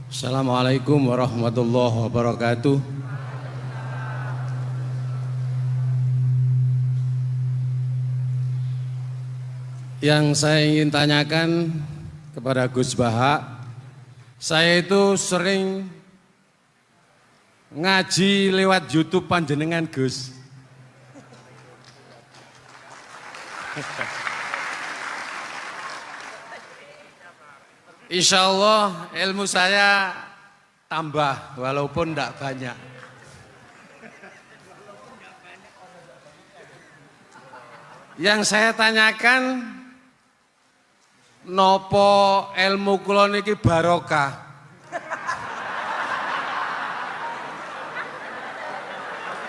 Assalamualaikum warahmatullahi wabarakatuh. Yang saya ingin tanyakan kepada Gus Baha, saya itu sering ngaji lewat YouTube panjenengan Gus. Insya Allah ilmu saya tambah walaupun tidak banyak. Yang saya tanyakan, nopo ilmu kula niki barokah?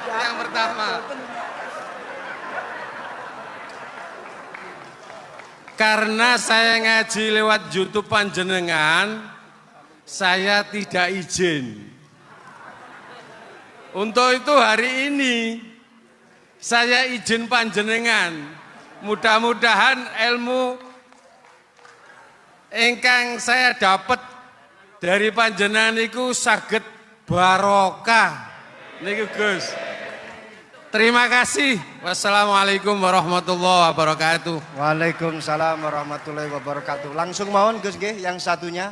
Yang pertama, karena saya ngaji lewat YouTube panjenengan, saya tidak izin. Untuk itu hari ini saya izin panjenengan. Mudah-mudahan ilmu ingkang saya dapat dari panjenengan niku saged barokah. Niku Gus. Terima kasih. Wassalamualaikum warahmatullahi wabarakatuh. Waalaikumsalam warahmatullahi wabarakatuh. Langsung mohon Gus nggih, yang satunya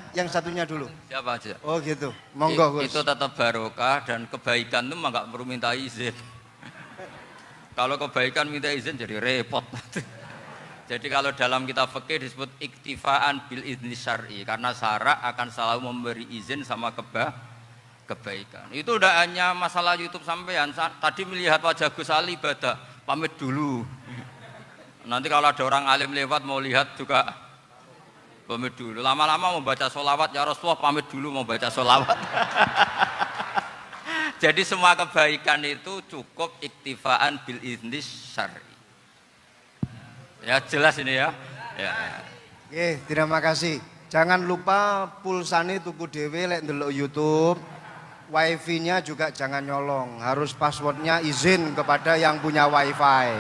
dulu. Siapa aja? Oh gitu. Monggo Gus. Itu tetap barokah dan kebaikan itu mah nggak perlu minta izin. Kalau kebaikan minta izin jadi repot. Jadi kalau dalam kitab fikih disebut iktifaan bil izni syar'i, karena syara akan selalu memberi izin sama kebaikan. Itu udah hanya masalah YouTube sampean. Tadi melihat wajah Gus Ali ibadah, pamit dulu. Nanti kalau ada orang alim lewat mau lihat juga pamit dulu. Lama-lama mau baca sholawat, ya Rasulullah pamit dulu mau baca sholawat. Jadi semua kebaikan itu cukup iktifaan bil izni syar'i. Ya jelas ini ya. Ya. Oke, terima kasih. Jangan lupa pulsane tuku dhewe lek ndelok YouTube. Wifi-nya juga jangan nyolong, harus passwordnya izin kepada yang punya wifi.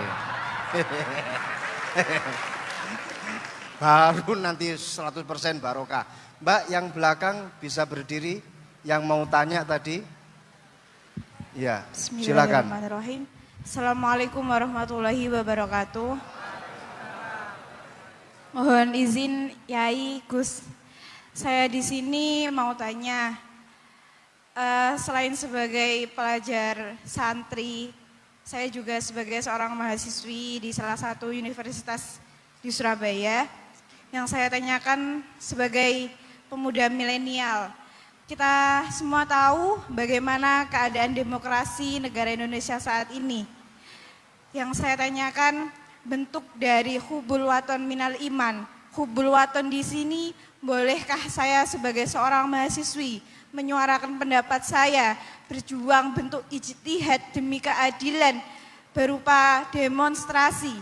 Baru nanti 100% barokah. Mbak yang belakang bisa berdiri, yang mau tanya tadi. Ya, silakan. Bismillahirrahmanirrahim. Assalamualaikum warahmatullahi wabarakatuh. Mohon izin Yai Gus, saya di sini mau tanya. Selain sebagai pelajar santri, saya juga sebagai seorang mahasiswi di salah satu universitas di Surabaya. Yang saya tanyakan sebagai pemuda milenial, kita semua tahu bagaimana keadaan demokrasi negara Indonesia saat ini. Yang saya tanyakan bentuk dari hubul waton minal iman. Hubul waton di sini, bolehkah saya sebagai seorang mahasiswi menyuarakan pendapat saya, berjuang bentuk ijtihad demi keadilan berupa demonstrasi?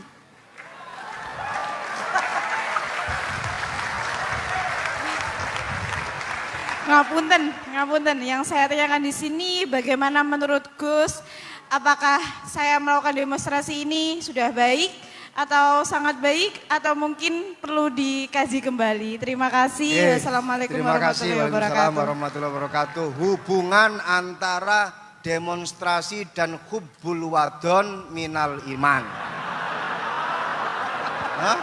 Ngapunten, yang saya tanyakan di sini bagaimana menurut Gus, apakah saya melakukan demonstrasi ini sudah baik atau sangat baik atau mungkin perlu dikaji kembali. Terima kasih. Wassalamualaikum warahmatullahi wabarakatuh. Hubungan antara demonstrasi dan hubbul wadon minal iman. Hah?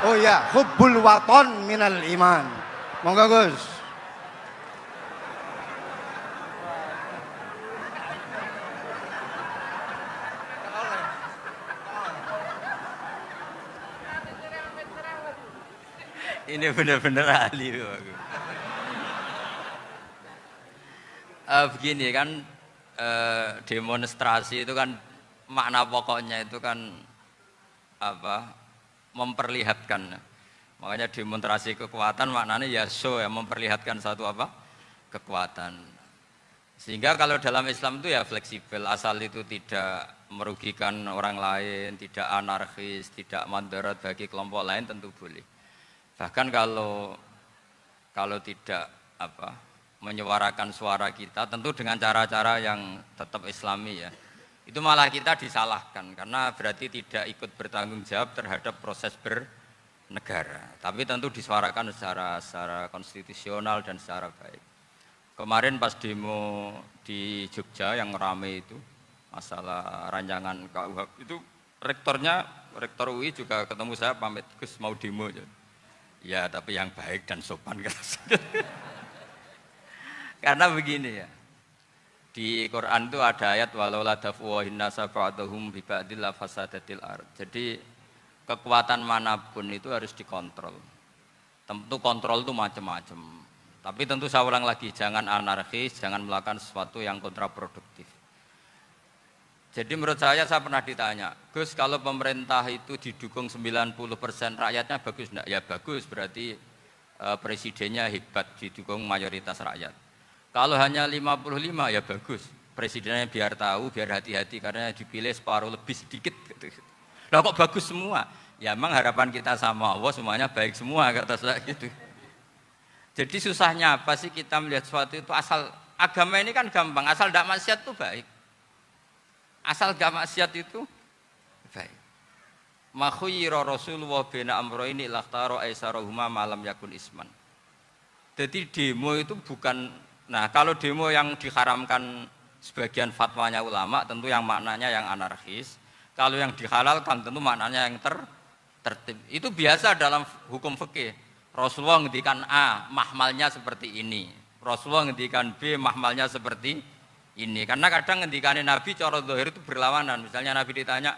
Oh ya, hubbul wadon minal iman. Monggo Gus. Ini benar-benar ahli. Begini kan, demonstrasi itu kan makna pokoknya itu kan apa? Memperlihatkan. Makanya demonstrasi kekuatan maknanya ya show, ya memperlihatkan satu apa? Kekuatan. Sehingga kalau dalam Islam itu ya fleksibel, asal itu tidak merugikan orang lain, tidak anarkis, tidak mandarat bagi kelompok lain tentu boleh. Bahkan kalau tidak apa menyuarakan suara kita tentu dengan cara-cara yang tetap Islami ya, itu malah kita disalahkan karena berarti tidak ikut bertanggung jawab terhadap proses negara. Tapi tentu disuarakan secara konstitusional dan secara baik. Kemarin pas demo di Jogja yang rame itu masalah rancangan KUHP itu rektor UI juga ketemu saya pamit Gus mau demo aja. Ya tapi yang baik dan sopan karena begini ya. Di Quran itu ada ayat walau la dafuwahin nasa ba'dahum bi ba'dil la fasadatil ard. Jadi kekuatan manapun itu harus dikontrol. Tentu kontrol itu macam-macam. Tapi tentu saya ulang lagi, jangan anarkis, jangan melakukan sesuatu yang kontraproduktif. Jadi menurut saya pernah ditanya, Gus kalau pemerintah itu didukung 90% rakyatnya bagus enggak? Ya bagus, berarti presidennya hebat, didukung mayoritas rakyat. Kalau hanya 55 ya bagus, presidennya biar tahu, biar hati-hati karena dipilih separuh lebih sedikit. Lah kok bagus semua? Ya emang harapan kita sama Allah semuanya baik semua kata saya gitu. Jadi susahnya apa sih kita melihat sesuatu itu asal agama ini kan gampang, asal tidak maksiat itu baik. Asal tidak maksiat itu baik. Ma khuyyira Rasulullah baina amrayni lakhtara aisarahuma malam yakun isman. Jadi demo itu bukan. Nah kalau demo yang diharamkan sebagian fatwanya ulama tentu yang maknanya yang anarkis. Kalau yang dihalalkan tentu maknanya yang tertib. Itu biasa dalam hukum fikih. Rasulullah ngendikan A, mahmalnya seperti ini. Rasulullah ngendikan B, mahmalnya seperti ini. Karena kadang ngendikane Nabi cara zahir itu berlawanan. Misalnya Nabi ditanya,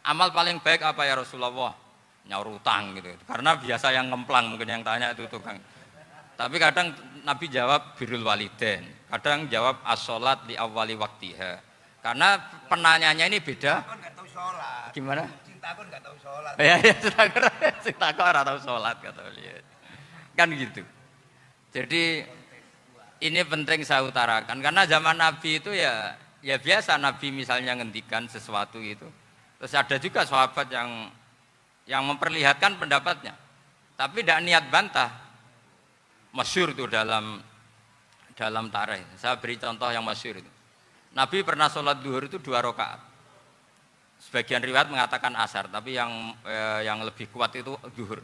amal paling baik apa ya Rasulullah? Nyaur utang gitu. Karena biasa yang ngemplang mungkin yang tanya itu tukang. Tapi kadang Nabi jawab birrul walidain, kadang jawab as-sholat di awali waktiha. Karena penanyanya ini beda. Enggak tahu sholat. Gimana? Cinta aku enggak tahu sholat. Ya, cinta aku ora tahu sholat kata beliau. Kan gitu. Jadi ini penting saya utarakan karena zaman Nabi itu ya biasa Nabi misalnya ngendikan sesuatu gitu. Terus ada juga sahabat yang memperlihatkan pendapatnya. Tapi tidak niat bantah. Masyhur itu dalam tarikh. Saya beri contoh yang masyhur itu. Nabi pernah sholat duhur itu 2 rakaat. Sebagian riwayat mengatakan asar, tapi yang lebih kuat itu duhur.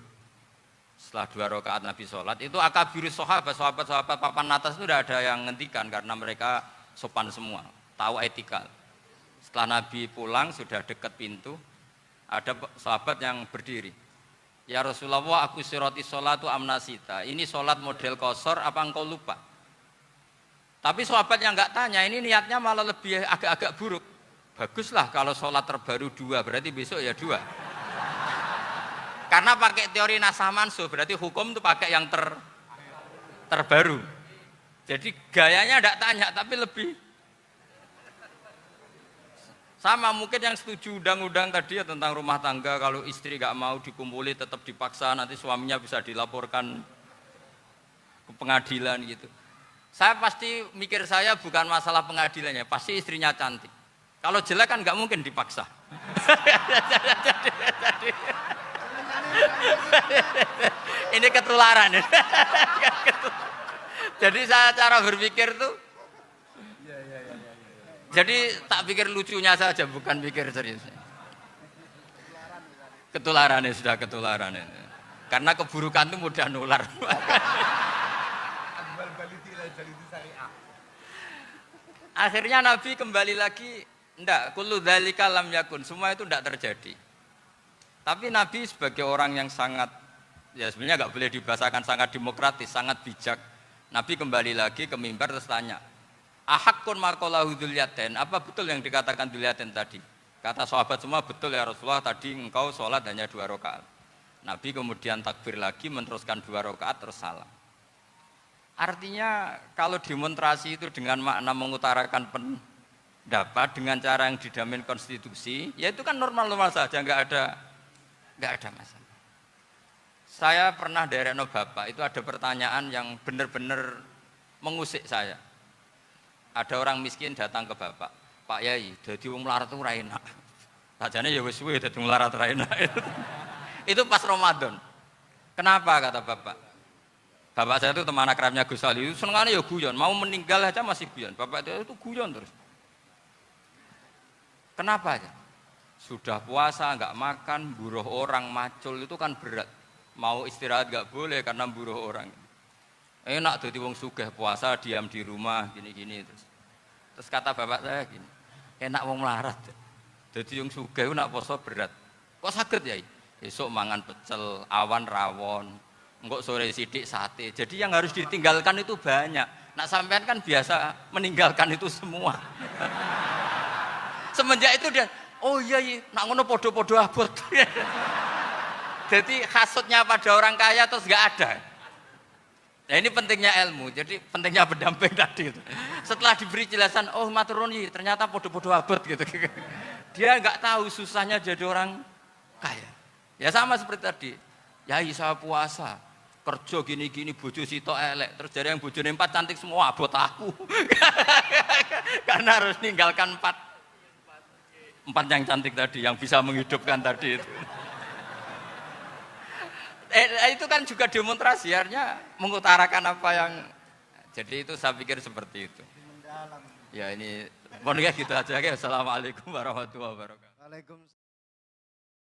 Setelah 2 rakaat Nabi sholat, itu akabirus sahabat papan atas itu tidak ada yang ngentikan karena mereka sopan semua, tahu etika. Setelah Nabi pulang sudah dekat pintu, ada sahabat yang berdiri. Ya Rasulullah, aku siroti sholatu amnasita. Ini sholat model kosor, apa engkau lupa? Tapi sahabat yang enggak tanya, ini niatnya malah lebih agak-agak buruk. Baguslah kalau sholat terbaru 2, berarti besok ya 2. Karena pakai teori nasah mansuh, berarti hukum itu pakai yang terbaru. Jadi gayanya enggak tanya, tapi lebih. Sama mungkin yang setuju undang-undang tadi ya tentang rumah tangga, kalau istri gak mau dikumpuli tetap dipaksa, nanti suaminya bisa dilaporkan ke pengadilan gitu. Saya pasti mikir saya bukan masalah pengadilannya, pasti istrinya cantik. Kalau jelek kan gak mungkin dipaksa. Ini ketularan. Jadi saya cara berpikir tuh jadi tak pikir lucunya saja, bukan pikir seriusnya. Ketularan ya sudah ketularan. Karena keburukan itu mudah nular. Akhirnya Nabi kembali lagi, enggak, kullu dzalika lam yakun, semua itu enggak terjadi. Tapi Nabi sebagai orang yang sangat, ya sebenarnya enggak boleh dibahasakan sangat demokratis, sangat bijak. Nabi kembali lagi ke mimbar terus tanya, ahakun maqalahu dzulyaten, apa betul yang dikatakan dzulyaten tadi? Kata sahabat semua betul ya Rasulullah, tadi engkau sholat hanya 2 rakaat. Nabi kemudian takbir lagi meneruskan 2 rakaat terus salam. Artinya kalau demonstrasi itu dengan makna mengutarakan pendapat dengan cara yang dijamin konstitusi, ya itu kan normal-normal saja, enggak ada masalah. Saya pernah daerahno Bapak, itu ada pertanyaan yang benar-benar mengusik saya. Ada orang miskin datang ke Bapak, Pak Yai, dadi wong melarat itu ora enak. Sajane ya wis suwe dadi wong melarat ora enak. Itu pas Ramadan. Kenapa kata Bapak? Bapak saya itu teman akrabnya Gus Ali, itu senengane ya guyon, mau meninggal aja masih guyon. Bapak itu guyon terus. Kenapa aja? Sudah puasa enggak makan, buruh orang macul itu kan berat. mau istirahat gak boleh karena buruh orang. Enak jadi wong sugih puasa diam di rumah gini-gini terus kata bapak saya gini, enak wong melarat. Jadi wong sugih nak poso berat. Kok sakit ya? Besok mangan pecel, awan rawon, engkok sore sidik sate. Jadi yang harus ditinggalkan itu banyak. Nak sampean kan biasa meninggalkan itu semua. Semenjak itu dia, oh iya, nak ngono podo-podo abot. Jadi hasutnya pada orang kaya terus nggak ada. Nah ini pentingnya ilmu, jadi pentingnya pendamping tadi itu. Setelah diberi jelasan, oh maturuni ternyata podo-podo abot gitu. Dia nggak tahu susahnya jadi orang kaya. Ya sama seperti tadi, yai saya puasa, kerja gini-gini, bojo sitok elek, terus jadi yang bojone 4 cantik semua abot aku. Karena harus ninggalkan 4 yang cantik tadi, yang bisa menghidupkan tadi itu. Itu kan juga demonstrasi, artinya mengutarakan apa yang, jadi itu saya pikir seperti itu. Ya ini, mohon gitu aja. Assalamualaikum warahmatullahi wabarakatuh. Waalaikumsalam.